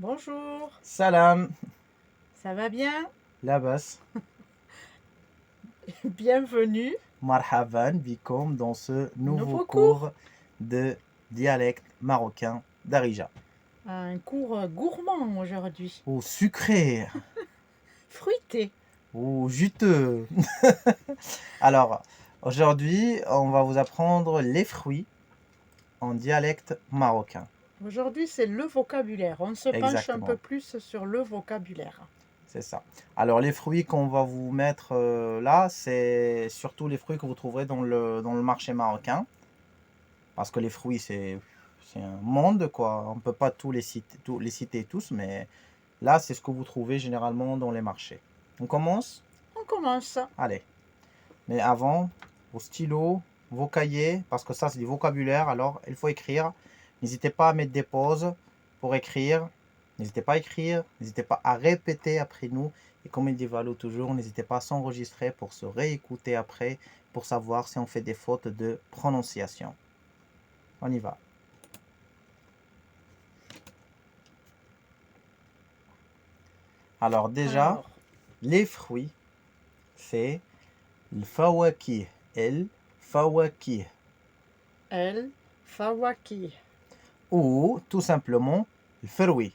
Bonjour, Salam, ça va bien? labas, Bienvenue. marhaban, bikom dans ce nouveau Nouveau cours. cours de dialecte marocain d'Arija. Un cours gourmand aujourd'hui. Ou sucré, Fruité. ou juteux. Alors, aujourd'hui, on va vous apprendre les fruits en dialecte marocain. Aujourd'hui, c'est le vocabulaire. On se penche un peu Exactement, plus sur le vocabulaire. c'est ça. Alors, les fruits qu'on va vous mettre là, c'est surtout les fruits que vous trouverez dans le marché marocain. Parce que les fruits, c'est un monde, quoi. On ne peut pas les citer tous, mais là, c'est ce que vous trouvez généralement dans les marchés. On commence? On commence. Allez. Mais avant, vos stylos, vos cahiers, parce que ça, c'est du vocabulaire, alors il faut écrire. N'hésitez pas à mettre des pauses pour écrire. N'hésitez pas à écrire, n'hésitez pas à répéter après nous. Et comme il dit Valou toujours, n'hésitez pas à s'enregistrer pour se réécouter après, pour savoir si on fait des fautes de prononciation. On y va. Alors déjà, Alors, les fruits, c'est le fawakih, el fawakih, el fawaki. ou tout simplement le ferwi,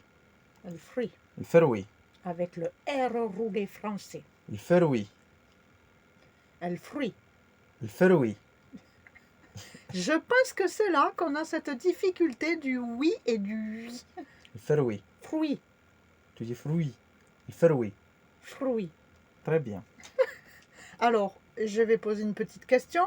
Le fruit. le ferwi, Avec le R roulé français. le ferwi, Le fruit. le ferwi. Je pense que c'est là qu'on a cette difficulté du oui et du oui. Le ferwi. Fruit. Tu dis fruit, le ferwi. Fruit. Très bien. Alors, je vais poser une petite question.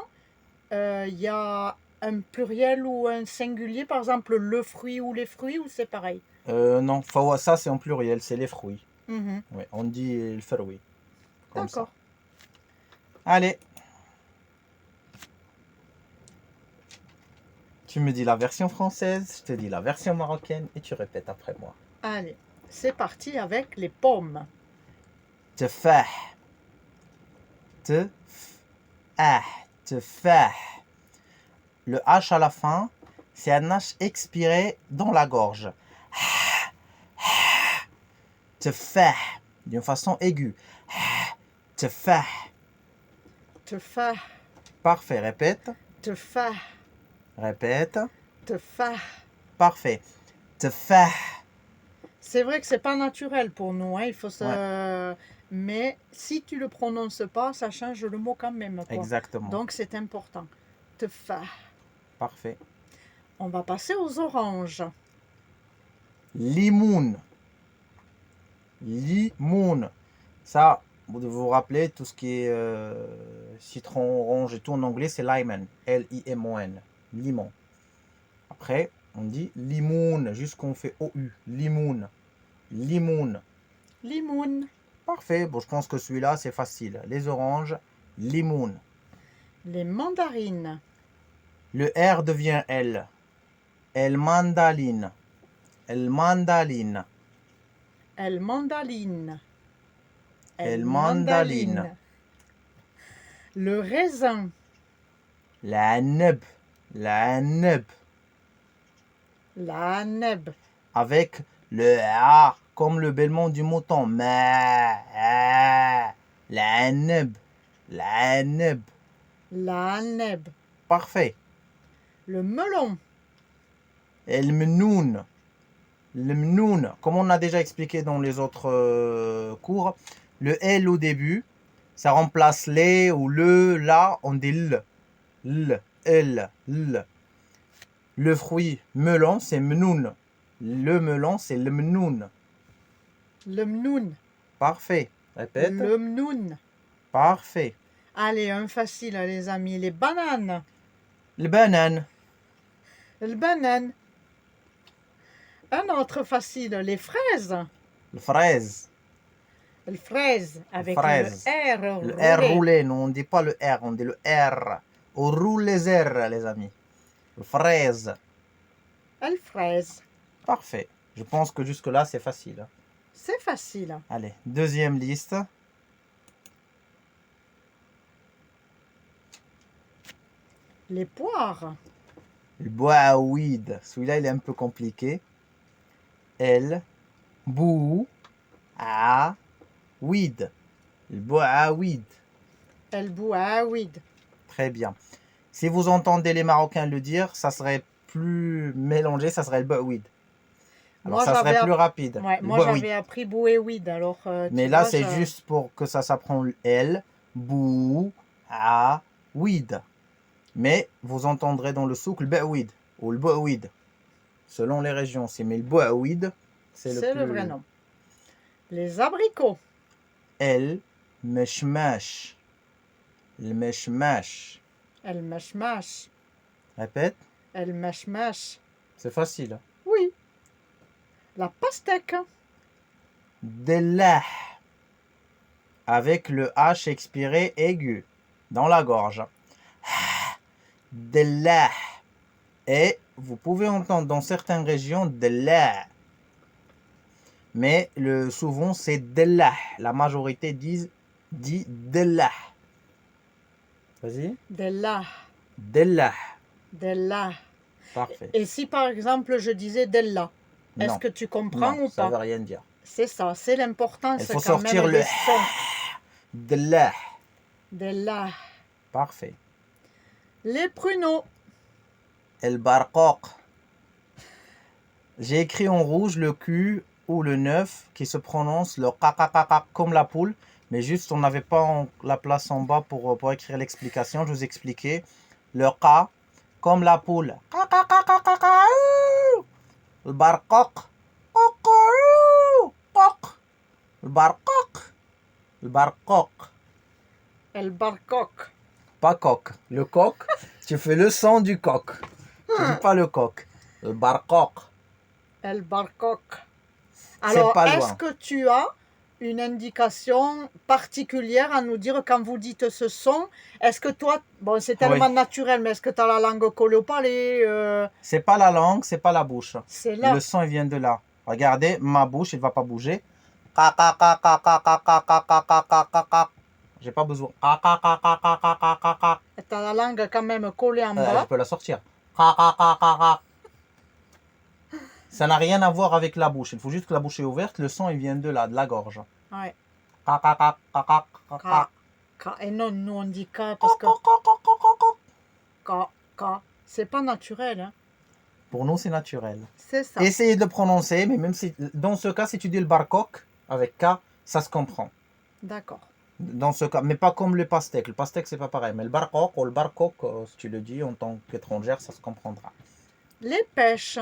Il y a un pluriel ou un singulier, par exemple le fruit ou les fruits, ou c'est pareil? Non, ça c'est en pluriel, c'est les fruits. Mhm. Ouais, on dit le ferwi, comme ça. D'accord. Allez. Tu me dis la version française, je te dis la version marocaine et tu répètes après moi. Allez, c'est parti avec les pommes. تفاح تفاح. Le H à la fin, c'est un H expiré dans la gorge. تفاح, d'une façon aiguë. تفاح. Tefah, Parfait, répète. tefah, Répète. tefah. Parfait. تفاح. C'est vrai que c'est pas naturel pour nous, hein, il faut se... Ouais. Mais si tu le prononces pas, ça change le mot quand même, quoi. Exactement. Donc c'est important. Tefah. Parfait. On va passer aux oranges. Limoun. Limoun. Ça, vous devez vous rappeler, tout ce qui est citron, orange et tout en anglais, c'est limon. L-I-M-O-N. Limon. Après, on dit limoun, jusqu'on fait O-U. Limoun. Limoun. Limoun. Parfait. Bon, je pense que celui-là, c'est facile. Les oranges, limoun. Les mandarines. Le R devient L. El mandaline. El mandaline. El mandaline. El mandaline. Le raisin. La neb. La neb. La neb. Avec le A, comme le bêlement du mouton. La neb. La neb. La neb. Parfait. Le melon. El mnoun. Le mnoun, comme on a déjà expliqué dans les autres cours, le L au début, ça remplace les ou le, la, on dit l. L, L, l. Le fruit melon, c'est mnoun. Le melon, c'est le mnoun. Le mnoun. Parfait. Répète. Le mnoun. Parfait. Allez, un facile, les amis. Les bananes. Le banane. Le banane. Un autre facile, les fraises. Le fraise. Le fraise, avec fraise. le R Le roulé. R roulé. Non, on ne dit pas le R, on dit le R. On roule les R, les amis. Le fraise. Le fraise. Parfait. Je pense que jusque-là, c'est facile. C'est facile. Allez, deuxième liste. Les poires. Le boaouid. Celui-là, il est un peu compliqué. L, bou, a, weed. Weed. El bouaouid. Très bien. Si vous entendez les Marocains le dire, ça serait plus mélangé, ça serait le bouaouid. Alors Moi, ça serait j'avais plus rapide. ouais, Le moi bouaouid. j'avais appris bouéouid, alors Mais tu là, vois, c'est juste pour que ça s'apprend L, bou, a, weed. Mais vous entendrez dans le souk le bouaouid ou le bouaouid. Selon les régions, mais le bouaouid, c'est le c'est plus... le vrai nom. Les abricots. El, meshmash. Le meshmash. El mashmash. Répète, El mashmash. c'est facile. Oui. La pastèque. Dellah. Avec le H expiré aigu dans la gorge. Dellah. Et vous pouvez entendre dans certaines régions Dellah. Mais souvent c'est Dellah. La majorité dit Dellah. Vas-y. Dellah. Dellah. Dellah. Parfait. Et si par exemple je disais Della, est-ce Non. que tu comprends Non, ou ça pas? veut rien dire. C'est ça, c'est l'importance Il faut quand sortir même le des sons. Dellah. Della. Parfait. Les pruneaux. El barqoq. J'ai écrit en rouge le Q ou le 9 qui se prononce le kakakakak comme la poule, mais juste on n'avait pas la place en bas pour écrire l'explication. Je vous expliquais le K comme la poule. Le barqoq. Le barqoq. Le barqoq. El barcoq. Pas coq. Le coq, tu fais le son du coq. Tu dis pas le coq. Le barqoq. El barcoq. C'est Alors, pas est-ce loin. que tu as une indication particulière à nous dire quand vous dites ce son? Est-ce que toi, bon, c'est tellement Oui. naturel, mais est-ce que tu as la langue collée au palais? C'est pas la langue, c'est pas la bouche. C'est là. Le son, il vient de là. Regardez, ma bouche, elle va pas bouger. J'ai pas besoin. Tu as la langue quand même collée en Je bas. peux la sortir. Ça n'a rien à voir avec la bouche. Il faut juste que la bouche est ouverte. Le son, il vient de là, de la gorge. Ouais. Ka. Et non, nous on dit K parce que K, c'est pas naturel. Hein. Pour nous, c'est naturel. C'est ça. Essayez de le prononcer, mais même si, dans ce cas, si tu dis le barcoq avec K, ça se comprend. D'accord. Dans ce cas, mais pas comme le pastèque. Le pastèque, c'est pas pareil. Mais le barcoq ou le barcoq, si tu le dis en tant qu'étrangère, ça se comprendra. Les pêches.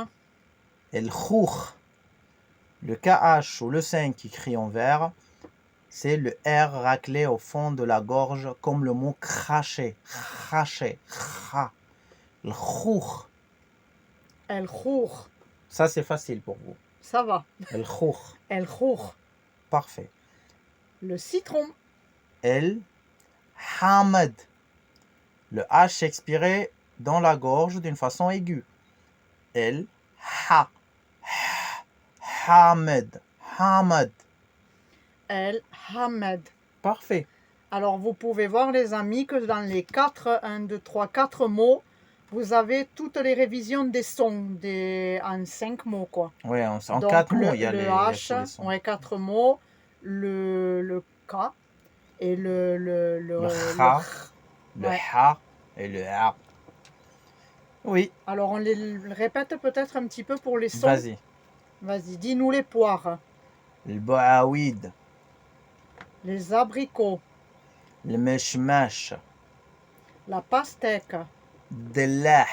Et le khour, le KH ou le 5 qui crie en vert, c'est le R raclé au fond de la gorge, comme le mot cracher. Cracher. Kha. Le khour. El khour. Ça, c'est facile pour vous. Ça va. El khour. El khour. Parfait. Le citron. El hamad. Le H expiré dans la gorge d'une façon aiguë. El ha. Hamad. Hamad. El hamed. Parfait. Alors vous pouvez voir les amis que dans les 4 mots, vous avez toutes les révisions des sons en 5 mots quoi. Ouais, en Donc 4 mots, il y a le les H, les sons. ouais, 4 mots, le K et le Kha, le ouais. ha et le ha. Oui, Alors on les répète peut-être un petit peu pour les sons. vas-y. Vas-y, dis-nous les poires, Le bouaouid, les abricots, le meshmash, la pastèque, dellah,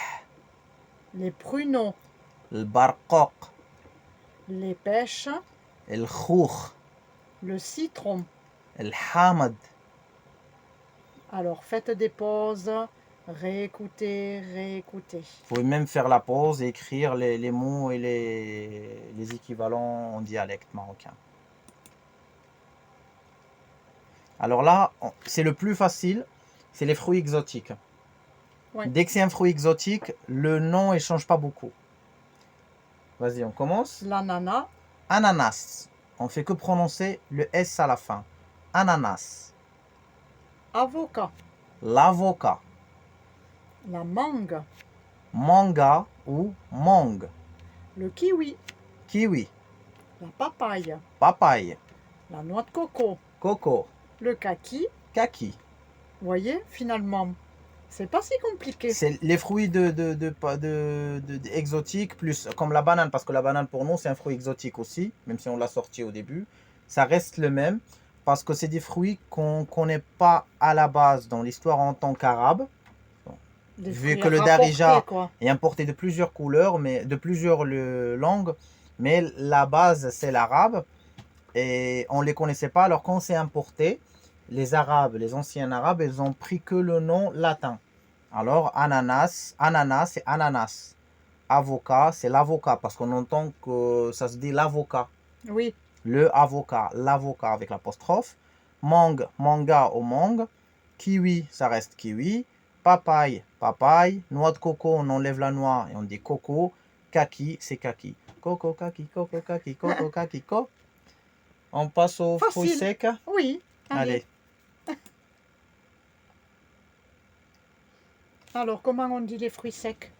les pruneaux, le barqoq, les pêches, le khour, le citron. le hamad. Alors faites des pauses, réécoutez. Vous pouvez même faire la pause et écrire les mots et les équivalents en dialecte marocain. Alors là, c'est le plus facile, c'est les fruits exotiques. Ouais. Dès que c'est un fruit exotique, le nom ne change pas beaucoup. Vas-y, on commence. L'ananas, Ananas. On fait que prononcer le S à la fin. Ananas. avocat, L'avocat. la mangue, Manga ou mangue. le kiwi, Kiwi. la papaye, papaye, la noix de coco, coco, le kaki. kaki. Vous voyez, finalement, c'est pas si compliqué. C'est les fruits exotiques, plus comme la banane, parce que la banane pour nous c'est un fruit exotique aussi, même si on l'a sorti au début. Ça reste le même, parce que c'est des fruits qu'on ne connaît pas à la base dans l'histoire en tant qu'arabe. Des Vu fruits que le rapportés, darija quoi. est importé de plusieurs couleurs, mais de plusieurs langues, mais la base c'est l'arabe, et on ne les connaissait pas. Alors quand c'est importé, les Arabes, les anciens Arabes, ils ont pris que le nom latin. Alors ananas, ananas c'est ananas. Avocat c'est l'avocat, parce qu'on entend que ça se dit l'avocat. Oui, Le avocat, l'avocat avec l'apostrophe. Mangue, manga au mangue. Kiwi, ça reste kiwi. Papaye, papaye. Noix de coco, on enlève la noix et on dit coco. Kaki, c'est kaki. Coco, kaki, coco, kaki, coco, kaki, co. On passe aux fruits facile. secs. Oui, allez. Allez, Alors, comment on dit les fruits secs?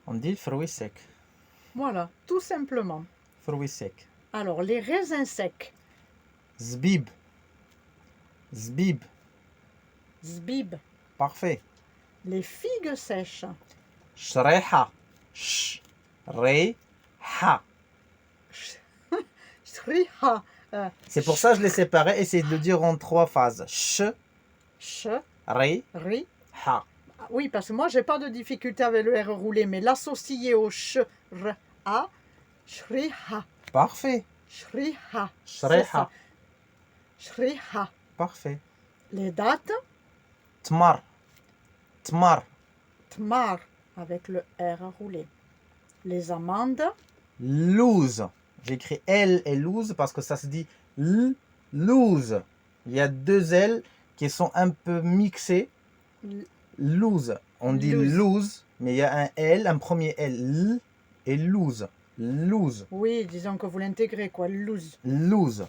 on dit fruits secs. Voilà, tout simplement. Fruits secs. Alors, les raisins secs, Zbib. Zbib. zbib. Parfait. Les figues sèches, Shreha. Shreha. shriha. C'est pour ça que je l'ai séparé. Essayez de le dire en 3 phases. Sh, Re, ri. ha. Ah, oui, parce que moi, j'ai pas de difficulté avec le R roulé, mais l'associer au sh, r, a, shriha, Parfait. shriha. c'est Shreha. ça. Shriha. Parfait. Les dattes, Tmar. Tmar. tmar, avec le R roulé. Les amandes, Loose. J'écris L et loose parce que ça se dit loose. Il y a 2 L qui sont un peu mixés. Loose. On dit Loose. loose, mais il y a un L, un premier L et loose. Loose. oui, disons que vous l'intégrez, quoi, loose. Loose.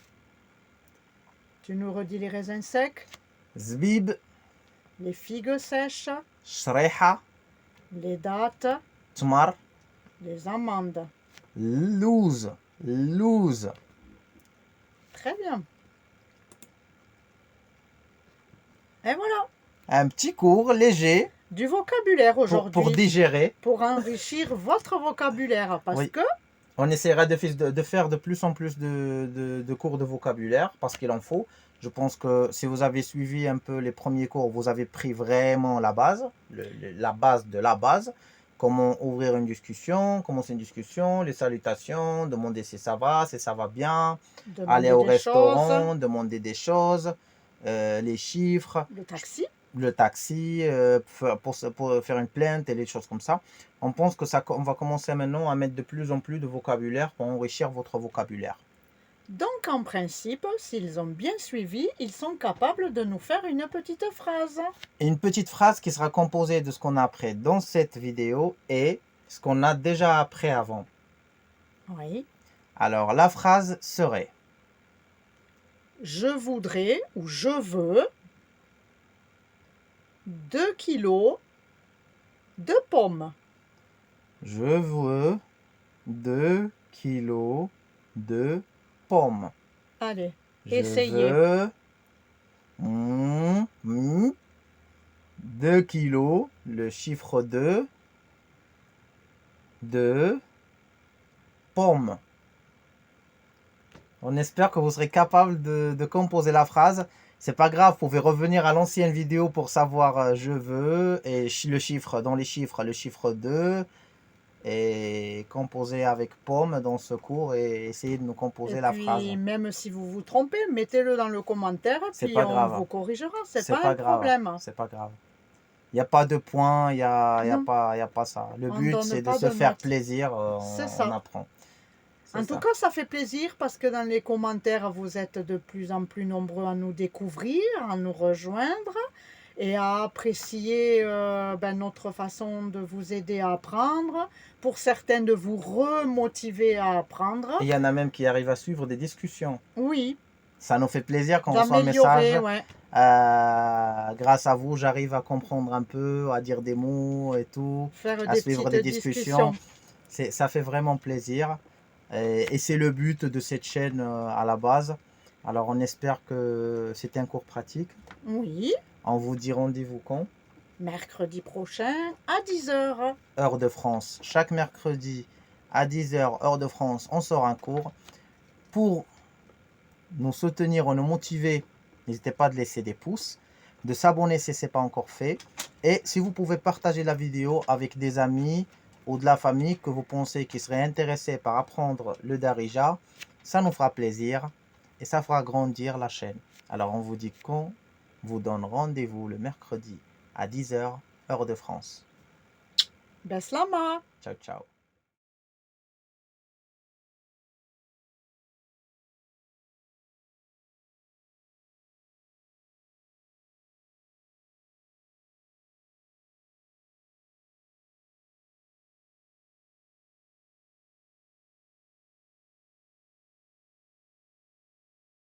Tu nous redis les raisins secs, Zbib. les figues sèches, Shreha. les dattes, Tmar. les amandes. Loose. Loose. Très bien. Et voilà, Un petit cours léger du vocabulaire aujourd'hui pour digérer. pour enrichir votre vocabulaire. Parce Oui. que, On essaiera de faire de plus en plus de cours de vocabulaire parce qu'il en faut. Je pense que si vous avez suivi un peu les premiers cours, vous avez pris vraiment la base, la base de la base. Comment ouvrir une discussion, commencer une discussion, les salutations, demander si ça va bien, demander aller au des restaurant, choses, demander des choses, les chiffres, le taxi, le taxi, pour faire une plainte et les choses comme ça. On pense que on va commencer maintenant à mettre de plus en plus de vocabulaire pour enrichir votre vocabulaire. donc en principe, s'ils ont bien suivi, ils sont capables de nous faire une petite phrase. Et une petite phrase qui sera composée de ce qu'on a appris dans cette vidéo et ce qu'on a déjà appris avant. Oui. Alors la phrase serait: Je voudrais ou je veux 2 kilos de pommes. je veux 2 kilos de pommes. Allez, Je essayez. veux 2 kilos, le chiffre 2, de pommes. On espère que vous serez capable de composer la phrase. C'est pas grave, vous pouvez revenir à l'ancienne vidéo pour savoir je veux et le chiffre, dans les chiffres, le chiffre 2 et composer avec pomme dans ce cours et essayer de nous composer Et la puis, phrase. même si vous vous trompez, mettez-le dans le commentaire, C'est puis pas on grave. vous corrigera. C'est C'est pas pas un grave. problème. C'est pas grave. Il n'y a pas de points, il n'y a, Non. y a pas ça. Le On but, donne c'est de pas se de faire notes. plaisir, C'est on ça. apprend. C'est En ça. tout cas, ça fait plaisir parce que dans les commentaires, vous êtes de plus en plus nombreux à nous découvrir, à nous rejoindre et à apprécier notre façon de vous aider à apprendre. Pour certains, de vous remotiver à apprendre. Et il y en a même qui arrivent à suivre des discussions. Oui, Ça nous fait plaisir quand on reçoit un d'améliorer, message. ouais. Grâce à vous, j'arrive à comprendre un peu, à dire des mots et tout, Faire à des suivre petites des discussions. Ça fait vraiment plaisir. Et c'est le but de cette chaîne à la base. Alors on espère que c'était un cours pratique. Oui, On vous dit rendez-vous quand? mercredi prochain à 10 heures. Heure de France. Chaque mercredi à 10 heures, heure de France, on sort un cours. Pour nous soutenir ou nous motiver, n'hésitez pas à laisser des pouces, de s'abonner si ce n'est pas encore fait. Et si vous pouvez partager la vidéo avec des amis ou de la famille que vous pensez qui seraient intéressés par apprendre le Darija, ça nous fera plaisir et ça fera grandir la chaîne. Alors on vous dit qu'on vous donne rendez-vous le mercredi à 10 heures, heure de France. Beslama! Ciao, ciao.